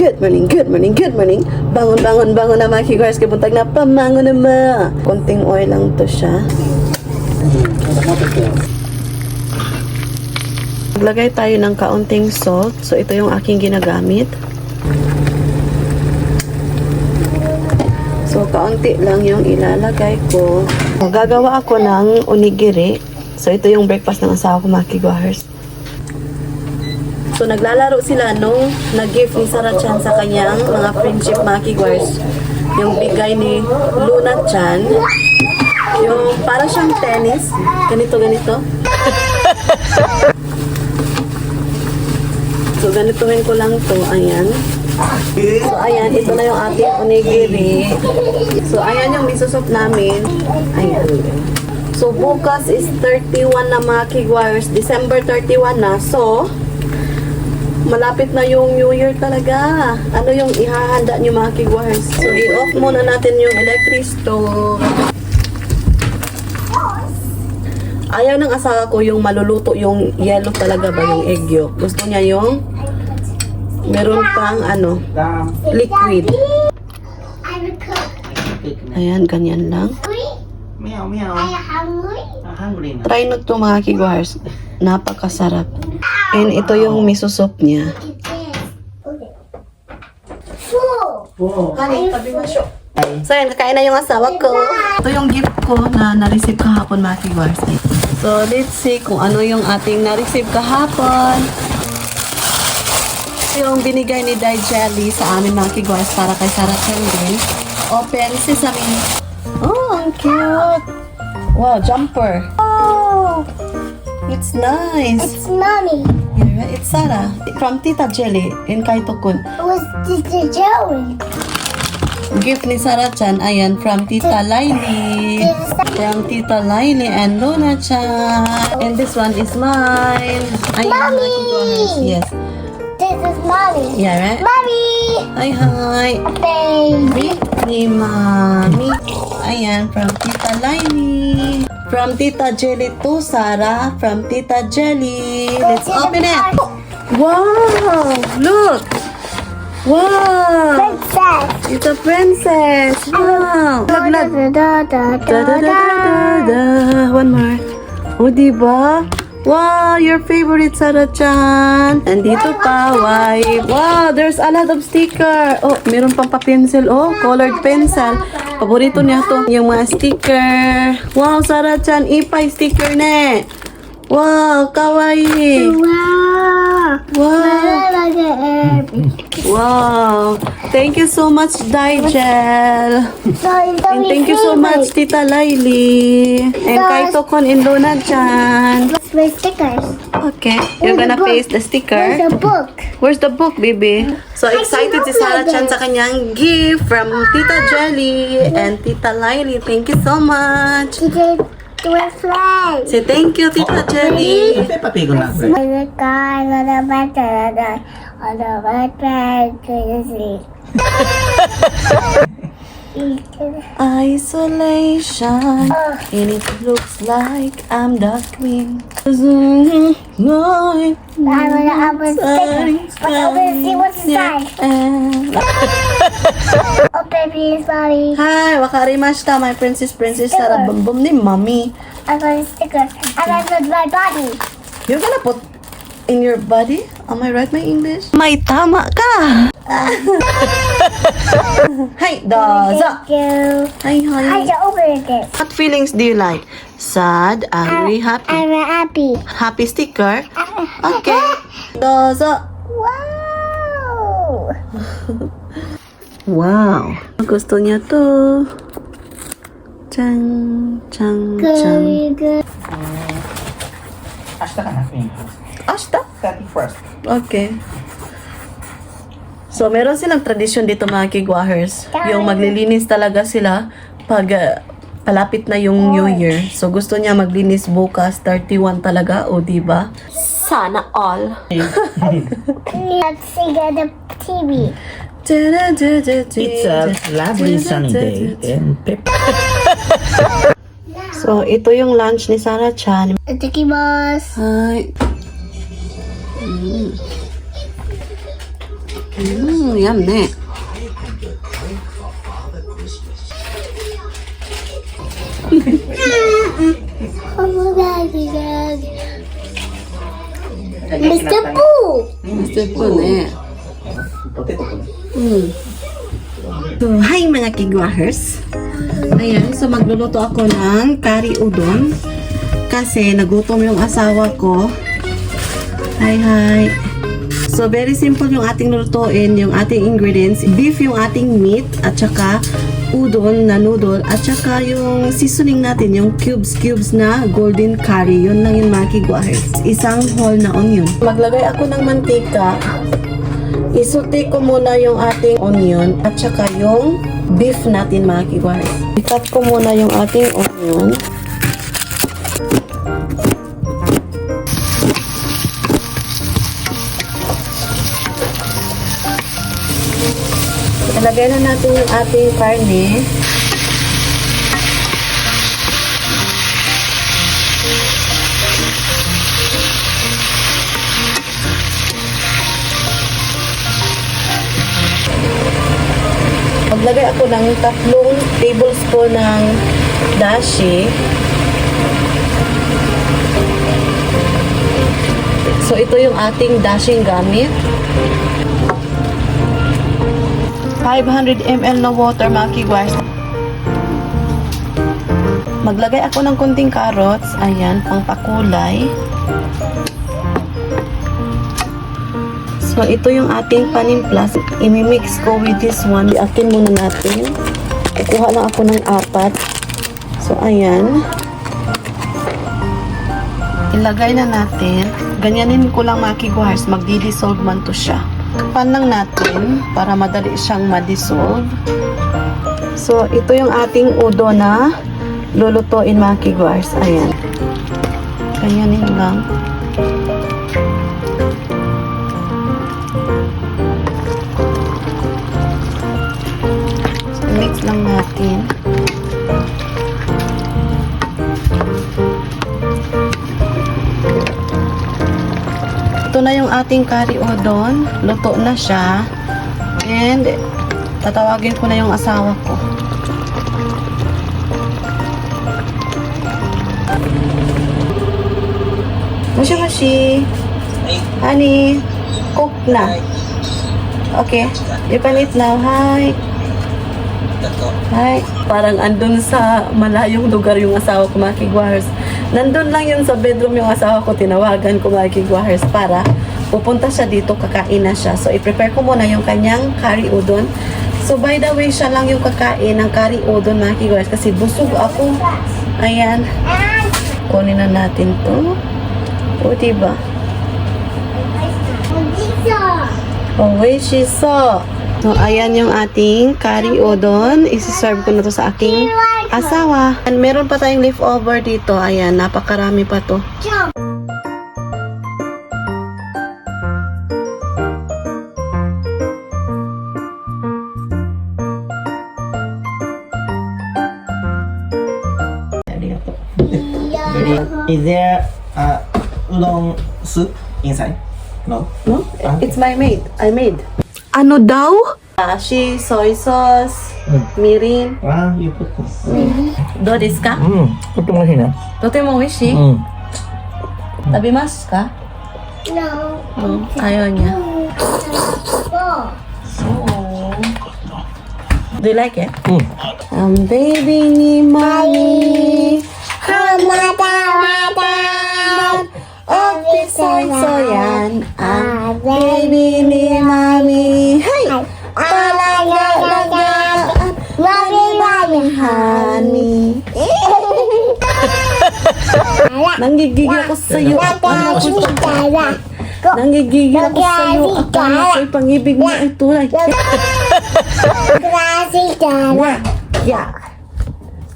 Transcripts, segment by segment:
good morning, good morning, good morning. Bangon, bangon, bangon na mga kiguars. Kabuntag na pamangon na ma. Konting oil lang to siya. Maglagay tayo ng kaunting salt. So, ito yung aking ginagamit. So, kaunti lang yung ilalagay ko. Gagawa ako ng onigiri. So, ito yung breakfast ng asawa ko, mga kiguars. So, naglalaro sila nung nag-gift ni Sarah Chan sa kanyang mga friendship mga kiguars. Yung bigay ni Luna Chan. Yung para siyang tennis. Ganito, ganito. So, ganituhin ko lang to. Ayan. So, ayan. Ito na yung ating onigiri. So, ayan yung miso soup namin. Ayan. So, bukas is 31 na mga kiguars. December 31 na. So, malapit na yung New Year talaga. Ano yung ihahanda nyo mga kiguars? So, i-off muna natin yung electric stove. Ayaw ng asawa ko yung maluluto yung yellow talaga ba, yung egg yolk. Gusto niya yung meron pang ano, liquid. Ayan, ganyan lang. Meow, meow. Hungry na. Try nyo to mga kiguars. Napakasarap. And ito yung miso soup niya. Honey, tabi mo siya. So yan, kakain na yung asawa ko. Ito yung gift ko na na-receive kahapon mga kiguars. So let's see kung ano yung ating na-receive kahapon. Yung binigay ni Dai Jelly sa amin mga kiguars para kay Sarah Chan din. Open sesame. Oh, ang cute. Wow, jumper. Oh, it's nice. It's mommy. Yeah, right. It's Sarah from Tita Jelly in Kaitokun. It was Tita Joey. Gift ni Sarah Chan, ayan, from Tita Laili. From Tita Laili and Luna Chan. And this one is mine. Ayan, Mommy! yes. This is mommy. Yeah, right? Mommy! Hi, hi. A baby. Ni Mami. Ayan, from Tita Laili. From Tita Jelly to Sarah. From Tita Jelly. Let's open it. Wow! Look! Wow! Princess. It's a princess. Wow! Lag, lag. Da, da, da, Da, da, da, da, da, da. da. One more. Oh, diba? Wow, your favorite Sarah Chan. And dito pa, wipe. Wow, there's a lot of sticker. Oh, meron pang pa-pencil. Oh, colored pencil. Paborito niya to. Yung mga sticker. Wow, Sarah Chan, ipay sticker na. Wow, kawaii. Wow. Wow. Wow. Thank you so much, Digel. And thank you so much, Tita Laili. And Kaito Kon and Luna Chan. My stickers. Okay, you're gonna paste the sticker. Where's the book? Where's the book, baby? So excited si Sarah Chan sa kanyang gift from Tita Jelly and Tita Laili. Thank you so much. Tita, to a flag. Say thank you, Tita Jelly. Peppa Pig on that bread. On the car, on the back, on the back, crazy. Isolation, and it looks like I'm the queen. Lord, I was sticker. But open see what's inside. Open please, mommy. Hi, wakarimashita, my princess Sarah Bumbum ni Mommy. I got a sticker. I got it with my body. You're gonna put in your body? Am I right, my English? May tama ka! Hi, dozo! Thank you. Hi, I hi. should open this. What feelings do you like? Sad, angry, happy? I'm happy. Happy sticker? Okay. Dozo! Wow. Wow! Gusto niya to. Chang, chang, chang. Very good. Ashta ka na, Fink. Ashta? 31st. Okay. So, meron silang tradisyon dito mga kigwahers. Yung maglilinis talaga sila pag palapit na yung New Year. So, gusto niya maglinis bukas, 31 talaga, o diba? Sana all. Let's see the TV. It's a lovely sunny day in Peppa. So, ito yung lunch ni Sarah Chan. Itakimasu. Hi. Yum ne. Oh, Daddy, Daddy. Mr. Pooh! Mr. Pooh ne. So, hi mga kigwahers. Ayan, so magluluto ako ng curry udon. Kasi nagutom yung asawa ko. Hi. So, very simple yung ating lutuin, yung ating ingredients. Beef yung ating meat, at saka udon na noodle, at saka yung seasoning natin, yung cubes na golden curry. Yun lang yung mga kigwahers. Isang whole na onion. Maglagay ako ng mantika. Isuti ko muna yung ating onion, at saka yung beef natin mga kigwahers. I-cut ko muna yung ating onion. Ilagay na natin yung ating karne. Maglagay ako ng 3 tablespoon ng dashi. So, ito yung ating dashing gamit. 500 ml na water, mga kigwars. Maglagay ako ng kunting carrots. Ayan, pang pakulay. So, ito yung ating panimplas. Imimix ko with this one. Iakin muna natin. Kukuha lang ako ng 4. So, ayan. Ilagay na natin. Ganyanin ko lang mga kigwars. Magdi-dissolve man to siya. Kapan lang natin para madali siyang ma-dissolve. So, ito yung ating udo na lulutuin mga kigwars. Ayan. Ganyanin lang. So, mix lang natin. Ito na yung ating curry udon. Luto na siya. And, tatawagin ko na yung asawa ko. Moshi. Honey, cook na. Okay, you can eat now. Hi. Hi. Parang andun sa malayong lugar yung asawa ko, mga kigwahers. Nandun lang yun sa bedroom yung asawa ko. Tinawagan ko, mga kigwahers, para pupunta siya dito, kakain na siya. So, i-prepare ko muna yung kanyang curry udon. So, by the way, siya lang yung kakain ng curry udon, mga kigwahers, kasi busog ako. Ayan. Kunin na natin to. O, diba? Oh, wait, she saw. So, ayan yung ating curry udon. Isi-serve ko na to sa aking asawa. And meron pa tayong leftover dito. Ayan, napakarami pa to. Is there udon soup inside? No. No? It's my maid. I made. Ano daw? Dashi, soy sauce, mirin. Ah, you put. どうですか? とても美味しいね。とても美味しい? 食べますか? No. Ayaw niya. Do you like it? Baby ni Mami. Soy-soyan. Baby ni Mami. Hey! Honey. Nanggigigil ako sa'yo. Nanggigigil ako sa'yo. Akala ko'y pang-ibig mo ay tulay. Ya.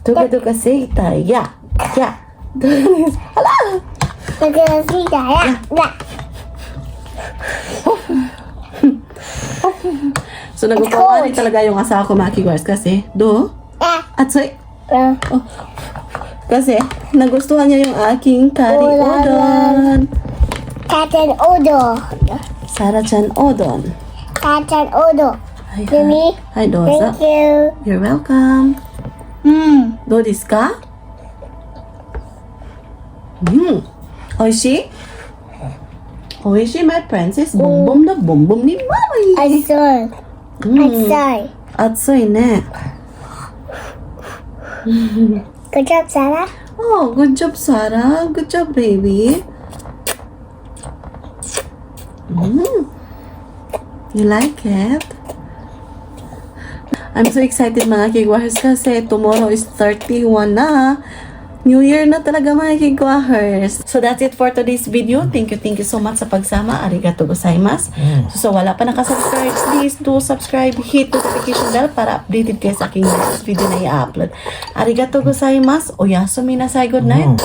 Tuga-tuga sita. Ya. Hala! So, nagpapawari talaga yung asawa ko, mga kigwars, kasi, Atsoy. Kasi, nagustuhan niya yung aking curry udon. Sarachan udon. Tatan Odo. Hi, Mimi. Hi, Dosa. Thank you. You're welcome. Do this ka? Oishi? Oishi, my princess. Boom boom na boom boom ni Mami. I saw. I saw. Atsoy ne. Good job, Sarah. Oh, good job, Sarah. Good job, baby. You like it? I'm so excited mga kigwahers kasi tomorrow is 31 na. New Year na talaga mga kigwahers. So that's it for today's video. Thank you so much sa pagsama. Arigato gozaimasu. So wala pa nakasubscribe, please do subscribe. Hit notification bell para updated kayo sa aking next video na i-upload. Arigato gozaimasu. Oyasumi nasai. Good night.